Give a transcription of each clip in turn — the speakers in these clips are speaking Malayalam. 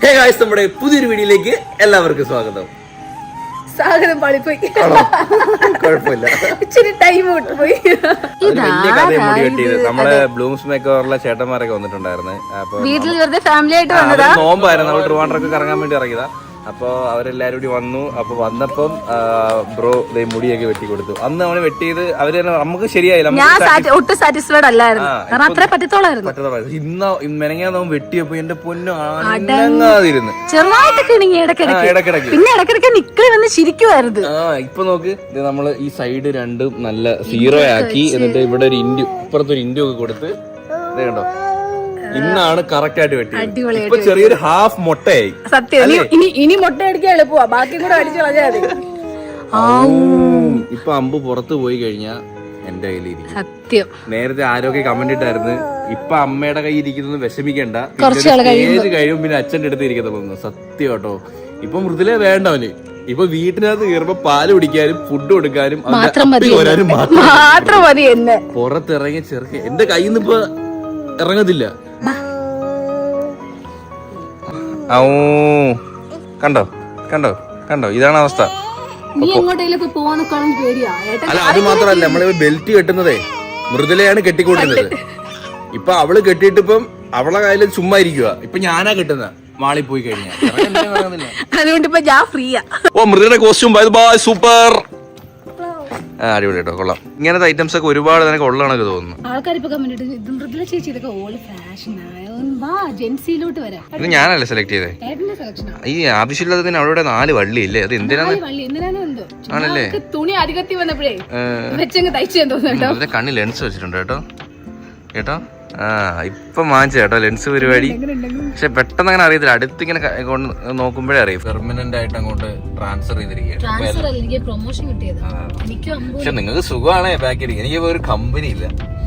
ഹേ ഗായ്സ്, നമ്മുടെ പുതിയൊരു വീഡിയോയിലേക്ക് എല്ലാവർക്കും സ്വാഗതം. സ്വാഗതം പാളിപ്പോയി, കുഴപ്പമില്ല, ഇച്ചിരി ടൈം വിട്ടുപോയി. വലിയ കഥയും മുടി കെട്ടിയത് നമ്മളെ ബ്ലൂംസ് മേക്കറിലെ ചേട്ടന്മാരൊക്കെ വന്നിട്ടുണ്ടായിരുന്നു. അപ്പൊ വീട്ടിൽ വെറുതെ ഫാമിലി ആയിട്ട് വന്നതാ. നോമ്പായിരുന്നു, നമ്മൾ ട്രിവാൻഡ്രമൊക്കെ കറങ്ങാൻ വേണ്ടി ഇറങ്ങിയതാ. അപ്പൊ അവരെല്ലാരും കൂടി വന്നു. അപ്പൊ വന്നപ്പം ബ്രോ മുടിയൊക്കെ വെട്ടി കൊടുത്തു. അന്ന് അവന് വെട്ടിയത് അവര് നമുക്ക് ശരിയായില്ല, ഒട്ടും സാറ്റിസ്ഫൈഡ് അല്ലായിരുന്നു, കാരണം അത്ര പറ്റത്തോളായിരുന്നു. ഇന്ന് മെനങ്ങാൻ അവൻ വെട്ടിയപ്പോ എന്റെ പൊന്നു അനങ്ങാതിരുന്നു, ചെറുതായിട്ടൊക്കെ ഇടക്കിടക്ക്, പിന്നെ ഇടക്കിടക്ക് നിക്കളി വന്ന് ചിരിക്കുമായിരുന്നു. ഇപ്പൊ നോക്ക്, നമ്മള് ഈ സൈഡ് രണ്ടും നല്ല സീറോ ആക്കി, എന്നിട്ട് ഇവിടെ ഒരു ഇൻഡു, ഇപ്പുറത്തൊരു ഇൻഡു ഒക്കെ കൊടുത്ത് കണ്ടോ. ഇന്നാണ് കറക്റ്റ് ആയിട്ട് വെട്ടിയത്. ഇപ്പൊ ചെറിയൊരു ഹാഫ് മുട്ടയായി. സത്യം, ഇനി മുട്ട അടിക്കാൻ എളുപ്പമാ, ബാക്കി കൂടെ അടിച്ചു കളഞ്ഞാൽ മതി. ഇപ്പൊ അമ്പ് പുറത്ത് പോയി കഴിഞ്ഞാ എന്റെ കയ്യിലിരിക്കും. സത്യം, നേരത്തെ ആരോഗ്യ കമന്റ് ഇട്ടായിരുന്നു, ഇപ്പൊ അമ്മയുടെ കയ്യിൽ ഇരിക്കുന്നത് വിഷമിക്കണ്ട, ഏത് കഴിയും പിന്നെ അച്ഛന്റെ അടുത്ത് ഇരിക്കുന്നു. സത്യം കേട്ടോ, ഇപ്പൊ മൃദുലേ വേണ്ടവന്. ഇപ്പൊ വീട്ടിനകത്ത് കയറുമ്പോ പാല് കുടിക്കാനും ഫുഡ് കൊടുക്കാനും മാത്രം മതി. എന്നെ പുറത്തിറങ്ങിയ ചെറുക്കെ എന്റെ കയ്യിൽ നിന്ന് ഇപ്പൊ ഇറങ്ങത്തില്ല. കണ്ടോ കണ്ടോ കണ്ടോ, ഇതാണ് അവസ്ഥ. അല്ല, അത് മാത്രല്ല, നമ്മള് ബെൽറ്റ് കെട്ടുന്നതേ മൃദുലയാണ് കെട്ടിക്കൊണ്ടിരുന്നത്. ഇപ്പൊ അവള് കെട്ടിയിട്ടിപ്പം അവളെ കയ്യില് ചുമ്മാ ഇരിക്കുക. ഇപ്പൊ ഞാനാ കെട്ടുന്ന, മാളി പോയി കഴിഞ്ഞാൽ. അതുകൊണ്ട് ഇപ്പൊ ഞാൻ ഫ്രീയാ. ഓ, മൃദുലയുടെ കോസ്റ്റ്യൂം സൂപ്പർ, അടിപൊളി കേട്ടോ, കൊള്ളാം. ഇങ്ങനത്തെ ഐറ്റംസ് ഒക്കെ ഒരുപാട് നിനക്ക് ഉള്ളതാണൊക്കെ തോന്നുന്നു. ഇത് ഞാനല്ലേ സെലക്ട് ചെയ്തേ, ഈ ആവശ്യമില്ലാത്തതിന് അവിടെ 4 വള്ളി ഇല്ലേ, അത് എന്തിനാണ്? ആണല്ലേ, തുണി അധികത്തി വന്നപ്പോഴേ വെച്ചങ്ങ് കണ്ണിൽ ലെൻസ് വെച്ചിട്ടുണ്ട് കേട്ടോ കേട്ടോ. ഇപ്പൊ വാങ്ങിച്ച കേട്ടോ ലെൻസ് പരിപാടി. പക്ഷെ പെട്ടെന്ന് അങ്ങനെ അറിയത്തില്ല, അടുത്തിങ്ങനെ കൊണ്ട് നോക്കുമ്പോഴേ അറിയും. പെർമനന്റ് ആയിട്ട് അങ്ങോട്ട് ട്രാൻസ്ഫർ ചെയ്തിരിക്കുകയാണ്. പക്ഷെ നിങ്ങൾക്ക് സുഖമാണ് ബാക്കി ഇരിക്കും. എനിക്ക് ഒരു കമ്പനി ഇല്ല.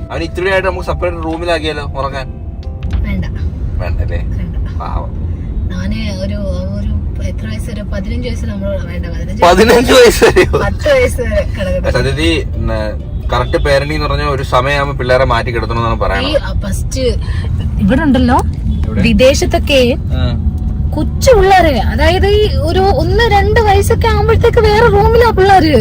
അവന് ഇത്തിരി ആയിട്ട് നമുക്ക് സെപ്പറേറ്റ് റൂമിലാക്കിയാലോ ഉറങ്ങാൻ? വേണ്ടല്ലേ, പാവം. 15 വയസ്സ് സത്യത്തി കറക്റ്റ് പേരന്റിംഗ് എന്ന് പറഞ്ഞാൽ ഒരു സമയമാകുമ്പോ പിള്ളേരെ മാറ്റി കിടത്തണമെന്നാണ് പറയുന്നത്. ഫസ്റ്റ് ഇവിടെ ഉണ്ടല്ലോ, വിദേശത്തൊക്കെ കൊച്ചു പിള്ളേര്, അതായത് ഈ ഒരു 1-2 വയസ്സൊക്കെ ആകുമ്പോഴത്തേക്ക് വേറെ റൂമിലാ പിള്ളേര്.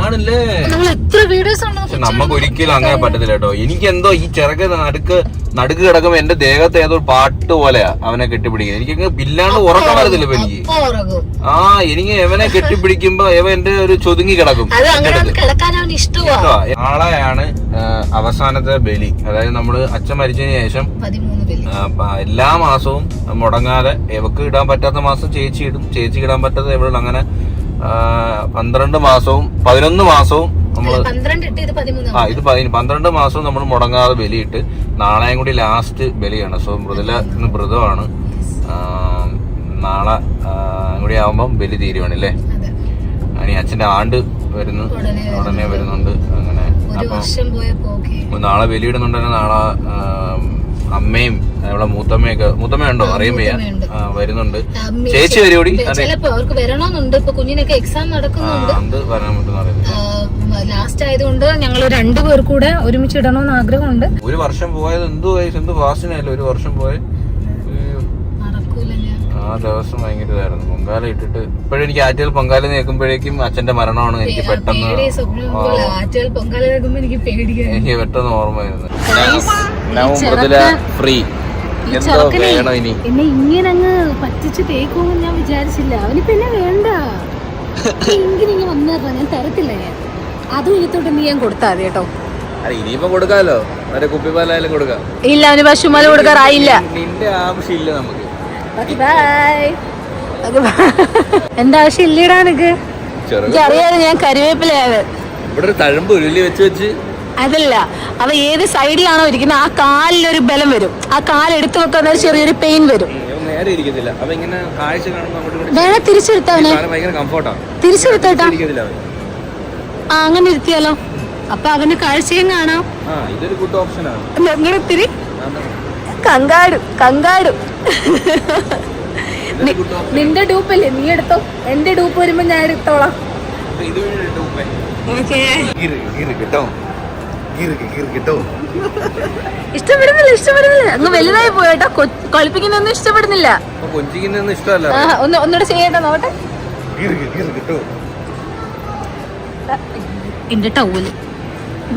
ആണല്ലേ, നമ്മൾ എത്ര വീഡിയോസ് ആണ്. നമുക്ക് ഒരിക്കലും അങ്ങനെ പറ്റത്തില്ല കേട്ടോ. എനിക്ക് എന്തോ ഈ ചെറുക്ക് നടുക്ക് കിടക്കുമ്പോ എന്റെ ദേഹത്ത് ഏതോ പാട്ട് പോലെയാ അവനെ കെട്ടിപ്പിടിക്കുന്നത്. എനിക്ക് ഇല്ലാണ്ട് ഉറക്കം വരത്തില്ല ഇപ്പൊ എനിക്ക്. എനിക്ക് എവനെ കെട്ടിപ്പിടിക്കുമ്പോ എന്റെ ഒരു ചൊതുങ്ങി കിടക്കും. നാളെയാണ് അവസാനത്തെ ബലി. അതായത് നമ്മള് അച്ഛൻ മരിച്ചതിന് ശേഷം എല്ലാ മാസവും മുടങ്ങാതെ, എവക്ക് ഇടാൻ പറ്റാത്ത മാസം ചേച്ചി ഇടും, ചേച്ചി ഇടാൻ പറ്റാത്ത എവിടെ, അങ്ങനെ 12 മാസവും 11 മാസവും നമ്മള് ഇത് 12 മാസവും നമ്മൾ മുടങ്ങാതെ ബലിയിട്ട്, നാളെയും കൂടി ലാസ്റ്റ് ബലിയാണ്. സോ മൃദുല ഇന്ന് വ്രതമാണ്. നാളെ കൂടി ആവുമ്പം ബലി തീരുവാണല്ലേ. ഇനി അച്ഛന്റെ ആണ്ട് വരുന്നു, ഉടനെ വരുന്നുണ്ട്. അങ്ങനെ അപ്പൊ നാളെ ബലിയിടുന്നുണ്ട്. നാളെ അമ്മയും ഇവിടെ മൂത്തമ്മയുണ്ടോ അറിയാൻ വയ്യ, വരുന്നുണ്ട്. ചേച്ചി വരുകൂടി അവർക്ക് വരണമെന്നുണ്ട്. ഇപ്പൊ കുഞ്ഞിനൊക്കെ എക്സാം നടക്കുന്നുണ്ട്, വരാൻ പറ്റുന്ന ലാസ്റ്റ് ആയതുകൊണ്ട് ഞങ്ങൾ 2 പേർ കൂടെ ഒരുമിച്ച് ഇടണമെന്ന് ആഗ്രഹമുണ്ട്. ഒരു വർഷം പോയത് എന്ത് ഫാസ്റ്റിനല്ലോ, ഒരു വർഷം പോയത്. ആ ദിവസം ഭയങ്കര ഇതായിരുന്നു. പൊങ്കാല ഇട്ടിട്ട് ഇപ്പോഴും എനിക്ക് ആറ്റുകൾ പൊങ്കാല നീക്കുമ്പോഴേക്കും അച്ഛന്റെ മരണമാണ് എനിക്ക് പെട്ടെന്ന് ഓർമ്മ വരുന്നത്. ഫ്രീ വേണോ ഇനി എന്നെ ഇങ്ങനെ അങ്ങ് പറ്റിച്ച് തേക്കുമെന്ന് ഞാൻ വിചാരിച്ചില്ല. അവനിപ്പോ എന്നെ വേണ്ട, ഇങ്ങനെ വന്നിരുന്ന ഞാൻ തരത്തില്ല. ഞാൻ അതും ഇനിത്തോട്ട് നീ ഞാൻ കൊടുത്താ മതി കേട്ടോ. ഇനിയിപ്പോ കൊടുക്കാലോ, മറ്റേ കുപ്പിപ്പാലായാലും കൊടുക്കാം. ഇല്ല, അവന് പശുമാല കൊടുക്കാറായില്ല. നിന്റെ ആവശ്യമില്ല നമുക്ക്. എന്റെ ആവശ്യം ഇല്ലടാ നിനക്ക്. അറിയാതെ ഞാൻ കരുവേപ്പിലയാണ്. ഇവിടെ ഒരു തഴമ്പ് ഉരുളി വെച്ച് അതല്ല, അവ ഏത് സൈഡിലാണോ ഇരിക്കുന്നത് ആ കാലിലൊരു ബലം വരും. ആ കാലെടുത്ത് വെക്കാൻ ചെറിയൊരു പെയിൻ വരും. വേണ തിരിച്ചെടുത്തവനെ, തിരിച്ചെടുത്തേട്ടാ. അങ്ങനെ ഇരുത്തിയാലോ, അപ്പൊ അവന് കാഴ്ചയും കാണാം. ഇത്തിരി കങ്കാടും. നിന്റെ ഡൂപ്പല്ലേ, നീ എടുത്തോ. എന്റെ ഡൂപ്പ് വരുമ്പോ ഞാൻ എടുത്തോളാം. കിട്ടോ ഇഷ്ടപ്പെടുന്നില്ല അങ്ങ് വലുതായി പോയേട്ടാ. കളിപ്പിക്കുന്നൊന്നും ഇഷ്ടപ്പെടുന്നില്ല. കൊഞ്ചിക്കുന്നൊന്നും ഇഷ്ടമല്ല. ഒന്നുകൂടെ ചെയ്യട്ടെ നോട്ടെ. എന്റെ ടവല്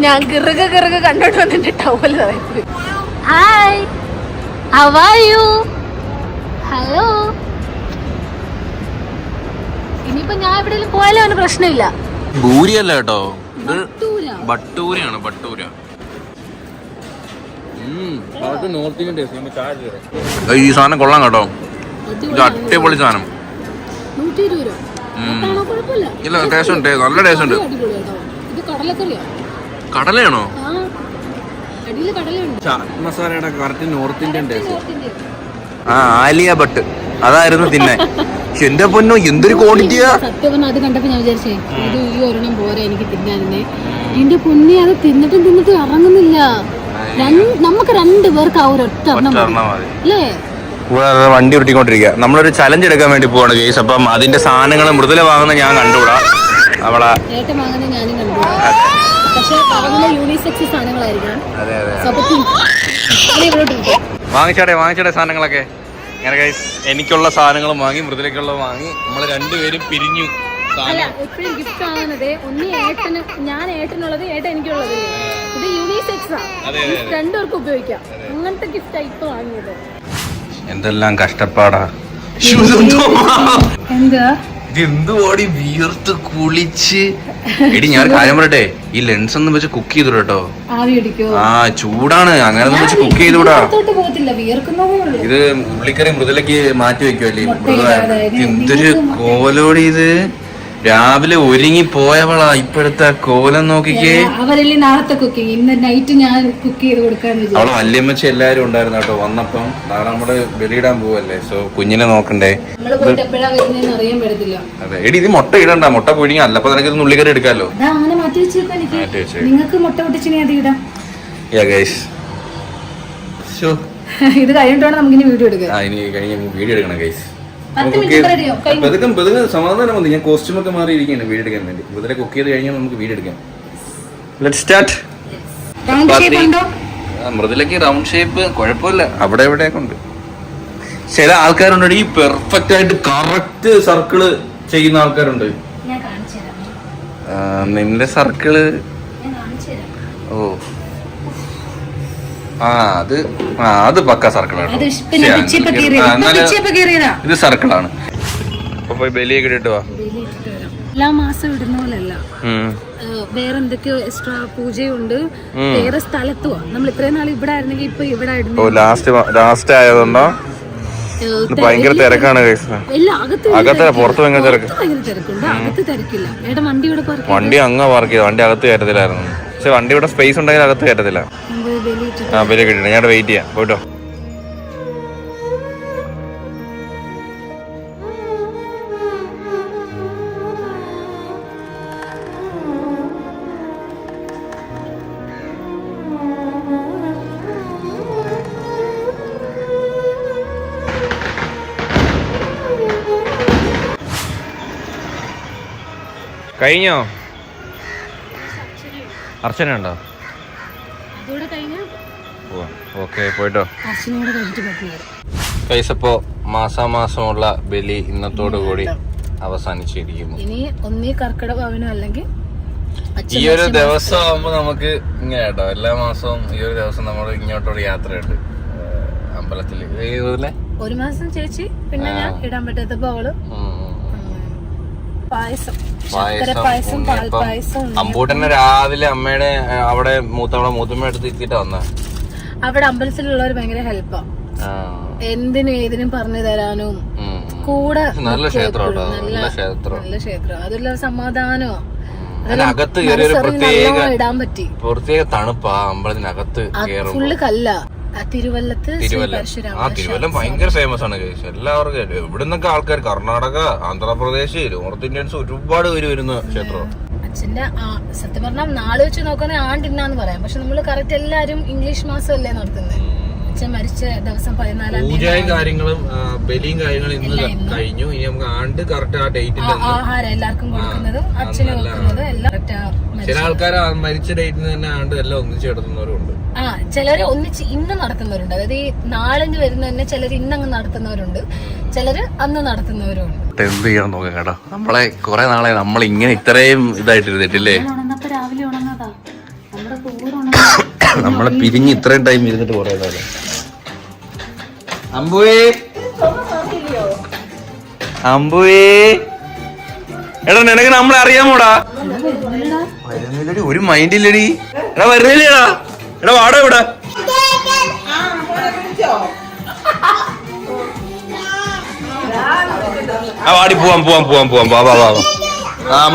ഞാൻ കിറുക കണ്ടോട്ട് വന്ന് എന്റെ ടവല് തറയിപ്പോയി. Hi, how are you? Hello. ഇനിയിപ്പോ ഞാൻ എവിടെയെങ്കിലും പോയാലും അവന് പ്രശ്നമില്ല. ഭൂരിയല്ല കേട്ടോ, ഇത് ബട്ടൂരയാണ്. Bhatura north Indian taste. ഈ സാധനം കൊള്ളാം കേട്ടോ, ഇത് അടിപൊളി സാധനം. 120 രൂപ. ഇല്ല, ടേസ്റ്റ് ഉണ്ട്, നല്ല ടേസ്റ്റ് ഉണ്ട്. കടലയാണോ? ചാറ്റ് മസാലയുടെ correct north Indian taste. Alia Bhatt അതായിരുന്നു തിന്നെ. എന്റെ പൊന്നോ, എന്തൊരു ക്വാണ്ടിറ്റിയാ. സത്യം പറഞ്ഞാൽ അത് കണ്ടപ്പോ ഞാൻ വിചാരിച്ചേ ഇത് ഈ ഒരെണ്ണം പോരാ എനിക്ക് തിന്നാനെ. എന്റെ പൊന്നി, അത് തിന്നിട്ട് ഇറങ്ങുന്നില്ല. നമുക്ക് 2 പേർക്ക് ആ ഒരൊറ്റ അല്ലേ? വണ്ടി ഉരുട്ടിക്കൊണ്ടിരിക്കുക. നമ്മളൊരു ചലഞ്ച് എടുക്കാൻ വേണ്ടി പോവാണ് കേസ്. അപ്പം അതിന്റെ സാധനങ്ങൾ മൃദുല വാങ്ങുന്ന ഞാൻ കണ്ടുകൂടാ, അവളെ ഏറ്റവും വാങ്ങുന്നത് ഞാനും കണ്ടുകൂടാ. പക്ഷെ യൂണിസെക്സ് സാധനങ്ങളായിരിക്കണം. വാങ്ങിച്ചോടെ സാധനങ്ങളൊക്കെ. അങ്ങനെ ഗൈസ്, എനിക്കുള്ള സാധനങ്ങളും വാങ്ങി, മൃദുലയ്ക്കുള്ള വാങ്ങി, നമ്മള് രണ്ടുപേരും പിരിഞ്ഞു. അല്ല, എപ്പോഴും ഗിഫ്റ്റ് ആവുന്നത് ഒന്നി ഏട്ടന്, ഞാൻ ഏട്ടനുള്ളത്, ഏട്ടൻ എനിക്കുള്ളത്. ഇത് യൂണിസെക്സ് ആണ്, രണ്ടുപേർക്കും ഉപയോഗിക്കാം. അങ്ങനത്തെ ഗിഫ്റ്റ് ആയി ഇപ്പൊ വാങ്ങിയത്. എന്തെല്ലാം കഷ്ടപ്പാടാ. എന്താ ഇതെന്തുവാടി വിയർത്ത് കുളിച്ച്. എടി ഞാൻ കാര്യം പറയട്ടെ, ഈ ലെൻസ് ഒന്നും വെച്ച് കുക്ക് ചെയ്തു കേട്ടോ. ആ ചൂടാണ്, അങ്ങനെ ഒന്നും വെച്ച് കുക്ക് ചെയ്തുകൂടാ. ഇത് ഉള്ളിക്കറി മൃദുലക്ക് മാറ്റി വെക്കുവല്ലേ. എന്തൊരു കോലോടി ഇത്. രാവിലെ ഒരുങ്ങി പോയവളാ, ഇപ്പോഴത്തെ കോലം നോക്കിക്കേ. അവരല്ലേ നാളത്തെ കുക്കിംഗ്, ഇന്ന് നൈറ്റ് ഞാൻ കുക്ക് ചെയ്ത് കൊടുക്കാന്ന്. അവളെ വല്യമ്മച്ചി എല്ലാരും ഉണ്ടായിരുന്നു കേട്ടോ. വന്നപ്പം നാളെ നമ്മള് ബലിയിടാൻ പോവല്ലേ, സോ കുഞ്ഞിനെ നോക്കണ്ടേ. അതെ എടി, ഇത് മുട്ട ഇടണ്ട, മുട്ട പുഴുങ്ങി അല്ല. അപ്പൊ നിനക്ക് ഇത് ഉള്ളിക്കറി എടുക്കാമല്ലോ. നിങ്ങൾക്ക് മുട്ട പൊട്ടിച്ചിനി അത് ഇടാം. ഇത് കഴിഞ്ഞിട്ടാണ് നമുക്ക് വീഡിയോ എടുക്കാം. ഇനി കഴിഞ്ഞ വീഡിയോ എടുക്കണം ഗൈസ്. സമാധാനം മതി. ഞാൻ കോസ്റ്റ്യൂം ഒക്കെ മാറിയിരിക്കുകയാണ് വീഡിയോ എടുക്കാൻ വേണ്ടി. ഇതിലെ കുക്ക് ചെയ്ത് കഴിഞ്ഞാൽ നമുക്ക് വീഡിയോ എടുക്കാം. Let's start. മൃദുലക്ക് റൗണ്ട് ഷേപ്പ് കുഴപ്പമില്ല, അവിടെ എവിടെയൊക്കെ ഉണ്ട്. ചില ആൾക്കാരുണ്ട് ഈ പെർഫെക്റ്റ് ആയിട്ട് കറക്റ്റ് സർക്കിള് ചെയ്യുന്ന ആൾക്കാരുണ്ട്. നിന്റെ സർക്കിള് ഓ അത് പക്ക സർക്കിളാണ്. ഇത് സർക്കിളാണ്. അപ്പൊ പോയി ബലിയൊക്കെ ഇട്ടിട്ട് വാ. എല്ലാ മാസം ഇടുന്ന പോലല്ല, വേറെ എന്തൊക്കെയോ എക്സ്ട്രാ പൂജയുണ്ട്. വേറെ സ്ഥലത്തുവാ. നമ്മൾ ഇത്രയും നാൾ ഇവിടെ ആയിരുന്നെങ്കിൽ ഇപ്പൊ ഇവിടെ ഇടുന്നു. ലാസ്റ്റ് ആയതുകൊണ്ടോ ഭയങ്കര തിരക്കാണ്. അകത്ത് പുറത്ത് ഭയങ്കര തിരക്ക്. തിരക്കുണ്ട്, അകത്ത് തിരക്കില്ല. ഏട്ടാ വണ്ടി ഇവിടെ വണ്ടി അങ്ങ് പാർക്ക് ചെയ്തു. വണ്ടി അകത്ത് കയറ്റത്തില്ലായിരുന്നു. പക്ഷെ വണ്ടി ഇവിടെ സ്പേസ് ഉണ്ടെങ്കിൽ അകത്ത് കയറ്റത്തില്ല. ബലി കിട്ടില്ല. ഞാൻ വെയിറ്റ് ചെയ്യാം, പോയിട്ടോ. കഴിഞ്ഞോ? അർച്ചന ഉണ്ടോ? ഓക്കെ, പോയിട്ടോ. പൈസപ്പോ മാസാമാസമുള്ള ബലി ഇന്നത്തോടു കൂടി അവസാനിച്ചിരിക്കുന്നു. ഇനി ഒന്നീ കർക്കിടക ഭവനം അല്ലെങ്കിൽ ഈ ഒരു ദിവസം ആവുമ്പോ നമുക്ക് ഇങ്ങനെ കേട്ടോ, എല്ലാ മാസവും ഈ ഒരു ദിവസം നമ്മൾ ഇങ്ങോട്ടൊരു യാത്രയുണ്ട് അമ്പലത്തില്. ഒരു മാസം ചേച്ചി പിന്നെ ഞാൻ ഇടാൻ പറ്റാത്തപ്പോ അവള് അമ്പൂട്ടനെ രാവിലെ അമ്മയുടെ അവിടെ മൂത്തമ്മ എടുത്ത് എത്തിയിട്ട് വന്ന. അവിടെ അമ്പലത്തിലുള്ളവർ ഭയങ്കര ഹെൽപ്പാ, എന്തിനും ഏതിനും പറഞ്ഞു തരാനും കൂടെ. നല്ല ക്ഷേത്രം, നല്ല ക്ഷേത്രം. അതുള്ള സമാധാനോ. അകത്ത് ഇടാൻ പറ്റി. പ്രത്യേക തണുപ്പാ അമ്പലത്തിനകത്ത്. ഫുള്ള് കല്ല. തിരുവല്ലം ഭയങ്കര ഫേമസ് ആണ്. എല്ലാവർക്കും ഇവിടുന്നൊക്കെ ആൾക്കാർ കർണാടക, ആന്ധ്രാപ്രദേശ്, നോർത്ത് ഇന്ത്യൻസ് ഒരുപാട് പേര് വരുന്ന ക്ഷേത്രം. അച്ഛന്റെ സത്യം പറഞ്ഞാൽ നാളെ വെച്ച് നോക്കുകയാണെങ്കിൽ ആണ്ടിന്നാന്ന് പറയാം. പക്ഷെ നമ്മള് കറക്റ്റ് എല്ലാരും ഇംഗ്ലീഷ് മാസം അല്ലേ നടത്തുന്നത്. അച്ഛൻ മരിച്ച ദിവസം 14-ാം പൂജയും കാര്യങ്ങളും ബലിയും കാര്യങ്ങളും ഇന്ന് കഴിഞ്ഞു. ഇനി നമുക്ക് ആണ്ട് കറക്റ്റ് ആ ഡേറ്റിൽ ആഹാരം എല്ലാവർക്കും കൊടുക്കുന്നതും അച്ഛന് വെക്കുന്നതും എല്ലാം ചില ആൾക്കാർ മരിച്ച ഡേറ്റിന് തന്നെ ആണ്ട് എല്ലാം ഒന്നിച്ച് നടത്തുന്നവരുണ്ട്. ചിലര് ഒന്നിച്ച് ഇന്ന് നടത്തുന്നവരുണ്ട്. അതായത് ഈ നാളിന് വരുന്ന തന്നെ ചിലർ ഇന്നങ്ങ് നടത്തുന്നവരുണ്ട്, ചിലര് അന്ന് നടത്തുന്നവരുണ്ട്. എന്ത് ചെയ്യാൻ നോക്കാം കേട്ടോ. നമ്മളെ കുറെ നാളെ നമ്മൾ ഇങ്ങനെ ഇത്രയും ഇതായിട്ടിരുന്നിട്ടില്ലേ. രാവിലെ ഉണങ്ങാതാ നമ്മളെ പിരിഞ്ഞ് ഇത്രയും ടൈം ഇരുന്നിട്ട് കുറെ നേരം. അമ്പുവേ അമ്പുവേ എടാ നിനക്ക് നമ്മളെ അറിയാമോടാ? വരുന്നില്ലടി, ഒരു മൈൻഡ് ഇല്ലടി. എടാ വരുന്നില്ലേടാ, എടാ വാടാ ഇവിടെ. ആ വാടി പോവാം പോവാം പോവാം പോവാം വാ വാ വാ.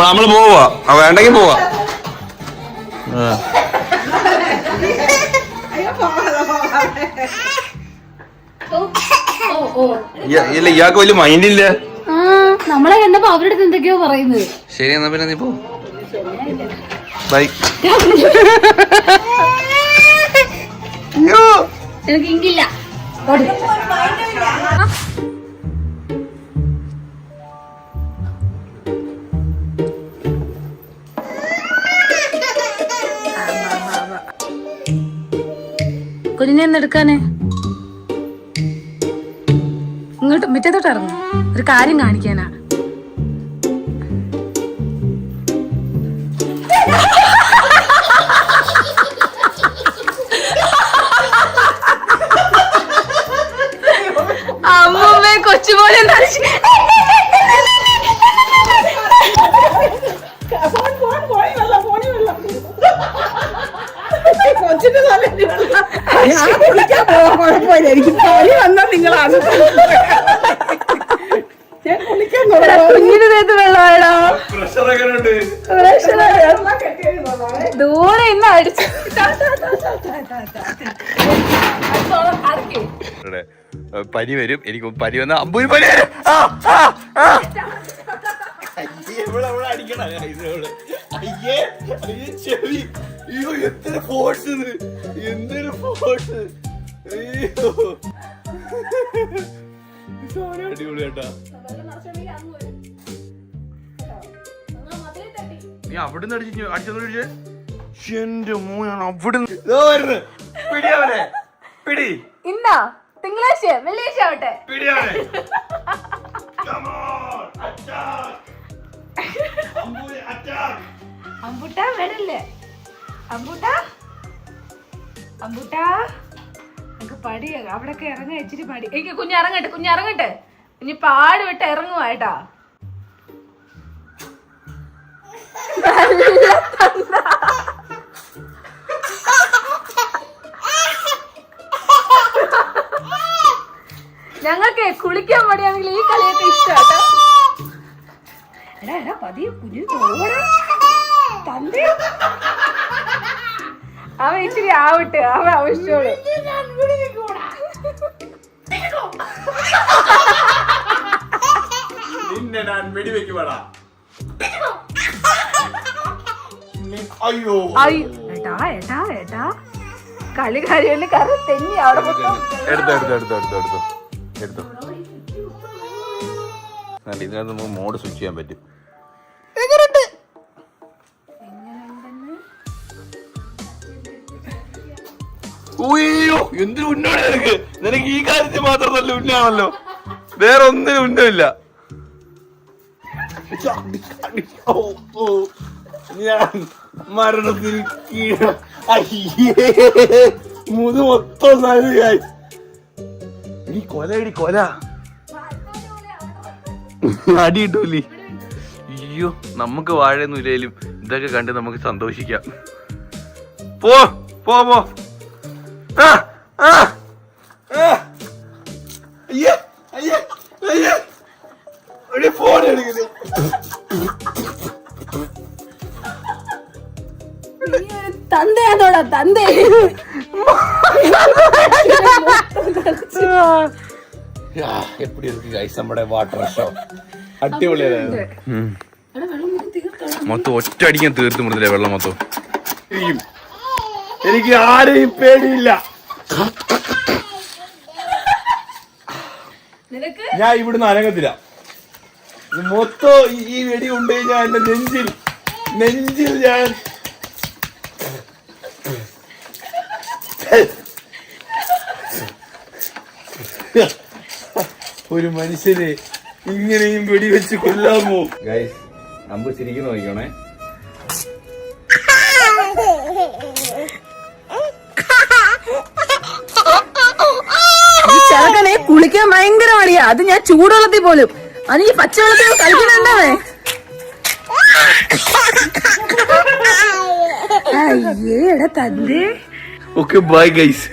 നമ്മള് പോവാ, വേണ്ടെങ്കിൽ പോവാ. ഇല്ല ഇയാൾക്ക് വലിയ മൈൻഡില്ല. നമ്മളെ കണ്ടപ്പോ അവരുടെ അടുത്ത് എന്തൊക്കെയോ പറയുന്നത്. ശരി എന്നാ പിന്നെ നീ പോ. ബൈ. എനിക്ക് ഇങ്കില്ല. കുഞ്ഞിനെ എടുക്കാനേ ഇങ്ങോട്ട് മുറ്റത്തോട്ട് ഇറങ്ങും, ഒരു കാര്യം കാണിക്കാനാ. അമ്മൂമ്മേ കൊച്ചുപോലെ എനിക്ക് പനി വന്നാ നിങ്ങളാണ് കുഞ്ഞിന് നേരത്തെ വെള്ളമായിടാ. ദൂരെ ഇന്ന് അടിച്ചു. പനി വരും, എനിക്ക് പനി വന്ന അമ്പൂര് പനി വരും. എന്തൊരു ഫോഴ്സ്, എന്തൊരു ഫോഴ്സ്. അടിപൊളി കേട്ടാ. നീ അവിടുന്ന് അടിച്ചു. എന്റെ മോനാണ് അവിടുന്ന്. പിടിയവനെ പിടി. ഇന്നാ തിങ്കളാഴ്ച വെള്ളിയാഴ്ച ആവട്ടെ. പിടിയവനെ. അമ്പൂട്ടാ വരല്ലേ? അമ്പൂട്ടാ അമ്പൂട്ടാ നമുക്ക് പടി അവിടൊക്കെ ഇറങ്ങാൻ ഇച്ചിരി പടി. എനിക്ക് കുഞ്ഞിറങ്ങട്ടെ ഇനി പാട് വിട്ട് ഇറങ്ങുവാട്ടാ. ഞങ്ങൾക്ക് കുളിക്കാൻ മടിയാണെങ്കിൽ ഈ കളിയൊക്കെ ഇഷ്ടാട്ടോ. എടാ പതിയെ കുഞ്ഞു തന്റെ അവൻ ഇച്ചിരി ആവട്ടെ, അവൻ ആവശ്യമുള്ളൂ. നിന്നെ ഞാൻ വെടിവെക്കുവാടാ. അയ്യോ ഏട്ടാ കളി കാര്യമല്ല, കറ തെന്നി അവിടെ എടുത്തോ. ഇതിനകത്ത് നമുക്ക് മോഡ് സ്വിച്ച് ചെയ്യാൻ പറ്റും. ഓയ്യോ എന്തിനു ഉന്നോടെ നിനക്ക് ഈ കാര്യത്തിൽ മാത്രം നല്ല ഉന്നാണല്ലോ, വേറെ ഒന്നിനും ഉന്നമില്ല. ഞാൻ മരണത്തിന് കീഴ മുതു മൊത്തം നൽകായി. ഇനി കൊല അടി കിട്ടൂലേ. അയ്യോ നമുക്ക് വാഴയൊന്നും ഇല്ലേലും ഇതൊക്കെ കണ്ട് നമുക്ക് സന്തോഷിക്കാം. പോ പോ പോ. ഫോൺ എടുക്കുന്നത് തന്തയാണോടാ തന്തേ. എപ്പടി ഇருக்கு ഗൈസ് നമ്മുടെ വാട്ടർ ഷോ അടിപൊളിയായിരുന്നു. മൊത്തം ഒറ്റ അടിക്കാൻ തീർത്ത് മുറിച്ചില്ലേ വെള്ളം മൊത്തം. എനിക്ക് ആരെയും പേടിയില്ല. ഞാൻ ഇവിടുന്ന് അനങ്ങത്തില്ല. മൊത്തം ഈ വെടി കൊണ്ട് ഞാൻ എന്റെ നെഞ്ചിൽ ഞാൻ ഒരു മനുഷ്യനെ ഇങ്ങനെയും വെടിവെച്ച് കൊല്ലാമോ? ഗൈസ്, അമ്പ് ശരിക്കും നോക്കണേ. ചെറുക്കനെ കുളിക്കാൻ ഭയങ്കര മടിയാ. അത് ഞാൻ ചൂടുവെള്ളത്തിൽ പോലും അത് ഈ പച്ചവെള്ളത്തിൽ കളിക്കുന്നുണ്ടാവേ. അയ്യേ എടാ തന്റെ. Okay bye guys.